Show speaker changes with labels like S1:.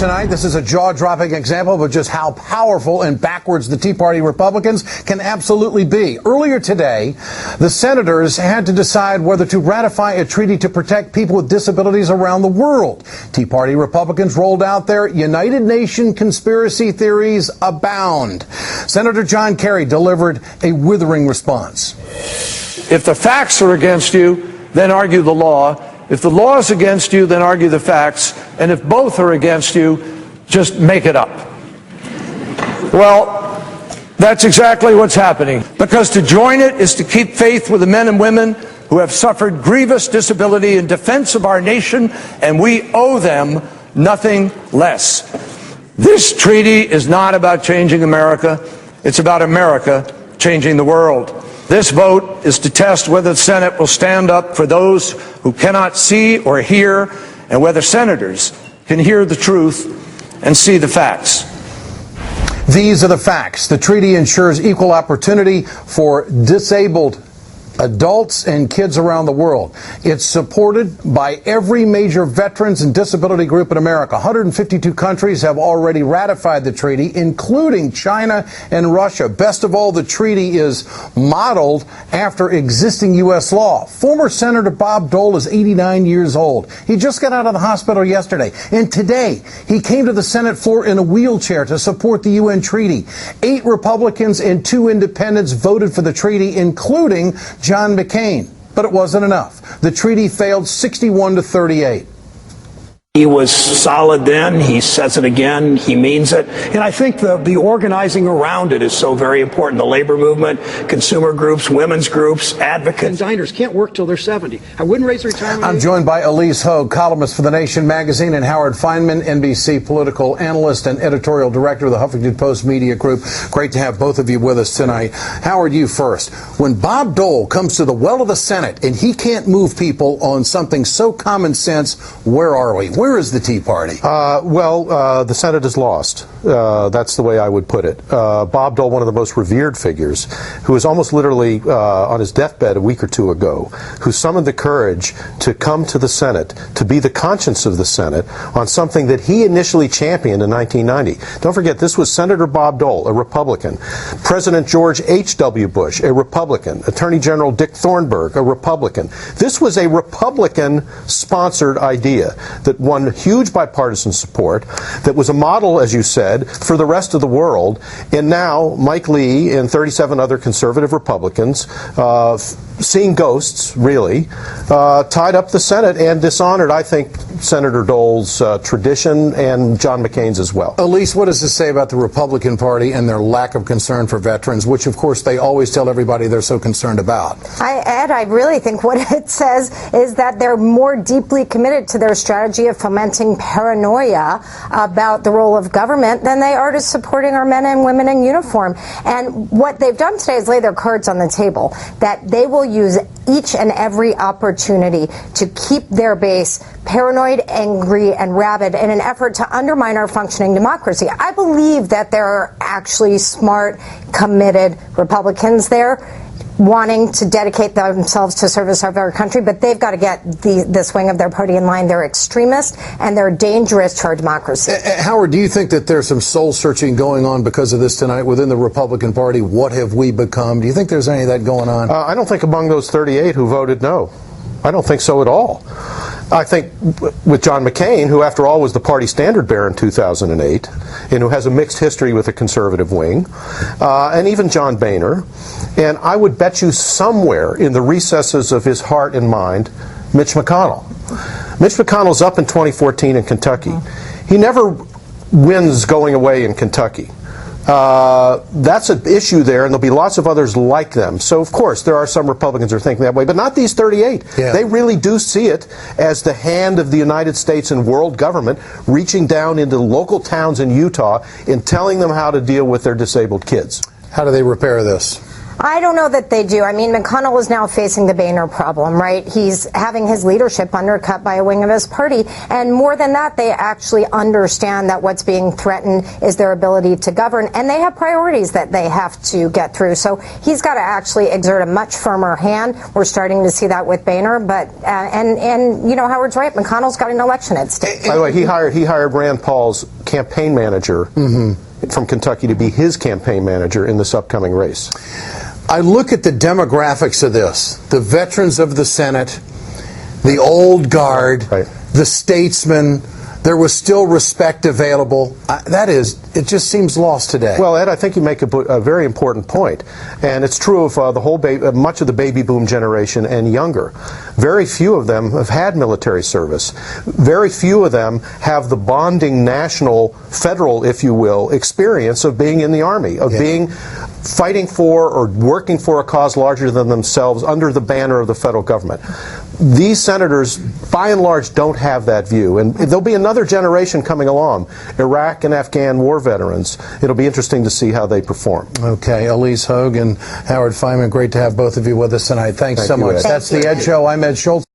S1: tonight. This is a jaw-dropping example of just how powerful and backwards the Tea Party Republicans can absolutely be. Earlier today, the senators had to decide whether to ratify a treaty to protect people with disabilities around the world. Tea Party Republicans rolled out their United Nations conspiracy theories abound. Senator John Kerry delivered a withering response.
S2: If the facts are against you, then argue the law. If the law is against you, then argue the facts. And if both are against you, just make it up. Well, that's exactly what's happening. Because to join it is to keep faith with the men and women who have suffered grievous disability in defense of our nation, and we owe them nothing less. This treaty is not about changing America. It's about America changing the world. This vote is to test whether the Senate will stand up for those who cannot see or hear, and whether senators can hear the truth and see the facts.
S1: These are the facts. The treaty ensures equal opportunity for disabled adults and kids around the world. It's supported by every major veterans and disability group in America. 152 countries have already ratified the treaty, including China and Russia. Best of all, the treaty is modeled after existing U.S. law. Former Senator Bob Dole is 89 years old. He just got out of the hospital yesterday, and today he came to the Senate floor in a wheelchair to support the UN treaty. 8 Republicans and 2 independents voted for the treaty, including John McCain, but it wasn't enough. The treaty failed 61-38.
S3: He was solid then. He says it again. He means it. And I think the organizing around it is so very important. The labor movement, consumer groups, women's groups, advocates.
S4: And diners can't work till they're 70. I wouldn't raise the retirement age.
S1: I'm joined by Elise Hogue, columnist for The Nation magazine, and Howard Feinman, NBC political analyst and editorial director of the Huffington Post Media Group. Great to have both of you with us tonight. Howard, you first. When Bob Dole comes to the well of the Senate and he can't move people on something so common sense, where are we? Where is the Tea Party?
S5: The Senate is lost. That's the way I would put it. Bob Dole, one of the most revered figures, who was almost literally on his deathbed a week or two ago, who summoned the courage to come to the Senate, to be the conscience of the Senate on something that he initially championed in 1990. Don't forget, this was Senator Bob Dole, a Republican. President George H.W. Bush, a Republican. Attorney General Dick Thornburgh, a Republican. This was a Republican-sponsored idea that won huge bipartisan support, that was a model, as you said, for the rest of the world. And now Mike Lee and 37 other conservative Republicans, seeing ghosts, really, tied up the Senate and dishonored, I think, Senator Dole's tradition and John McCain's as well.
S1: Elise, what does this say about the Republican Party and their lack of concern for veterans, which, of course, they always tell everybody they're so concerned about?
S6: Ed, I really think what it says is that they're more deeply committed to their strategy of fomenting paranoia about the role of government than they are to supporting our men and women in uniform. And what they've done today is lay their cards on the table, that they will use each and every opportunity to keep their base paranoid, angry, and rabid in an effort to undermine our functioning democracy. I believe that there are actually smart, committed Republicans there wanting to dedicate themselves to service of our country, but they've got to get this wing of their party in line. They're extremists, and they're dangerous to our democracy.
S1: Howard, do you think that there's some soul-searching going on because of this tonight within the Republican Party? What have we become? Do you think there's any of that going on?
S5: I don't think among those 38 who voted no. I don't think so at all. I think with John McCain, who after all was the party standard bearer in 2008, and who has a mixed history with the conservative wing, and even John Boehner, and I would bet you somewhere in the recesses of his heart and mind, Mitch McConnell. Mitch McConnell's up in 2014 in Kentucky. He never wins going away in Kentucky. That's an issue there, and there'll be lots of others like them. So, of course, there are some Republicans who are thinking that way, but not these 38.
S1: Yeah.
S5: They really do see it as the hand of the United States and world government reaching down into local towns in Utah and telling them how to deal with their disabled kids.
S1: How do they repair this?
S6: I don't know that they do. I mean, McConnell is now facing the Boehner problem, right? He's having his leadership undercut by a wing of his party. And more than that, they actually understand that what's being threatened is their ability to govern. And they have priorities that they have to get through. So he's got to actually exert a much firmer hand. We're starting to see that with Boehner. But, and you know, Howard's right. McConnell's got an election at stake.
S5: By the way, he hired Rand Paul's campaign manager from Kentucky to be his campaign manager in this upcoming race.
S1: I look at the demographics of this, the veterans of the Senate, the old guard,
S5: Right.
S1: the statesmen. There was still respect available. It just seems lost today.
S5: Well, Ed, I think you make a very important point, and it's true of the whole much of the baby boom generation and younger. Very few of them have had military service. Very few of them have the bonding national, federal, if you will, experience of being in the Army, of being fighting for or working for a cause larger than themselves under the banner of the federal government. These senators, by and large, don't have that view, and there'll be another generation coming along, Iraq and Afghan war veterans. It'll be interesting to see how they perform.
S1: Okay, Elise Hogue and Howard Fineman, great to have both of you with us tonight. Thanks so
S5: you,
S1: much.
S5: Ed.
S1: That's the Ed Show. I'm Ed Schultz.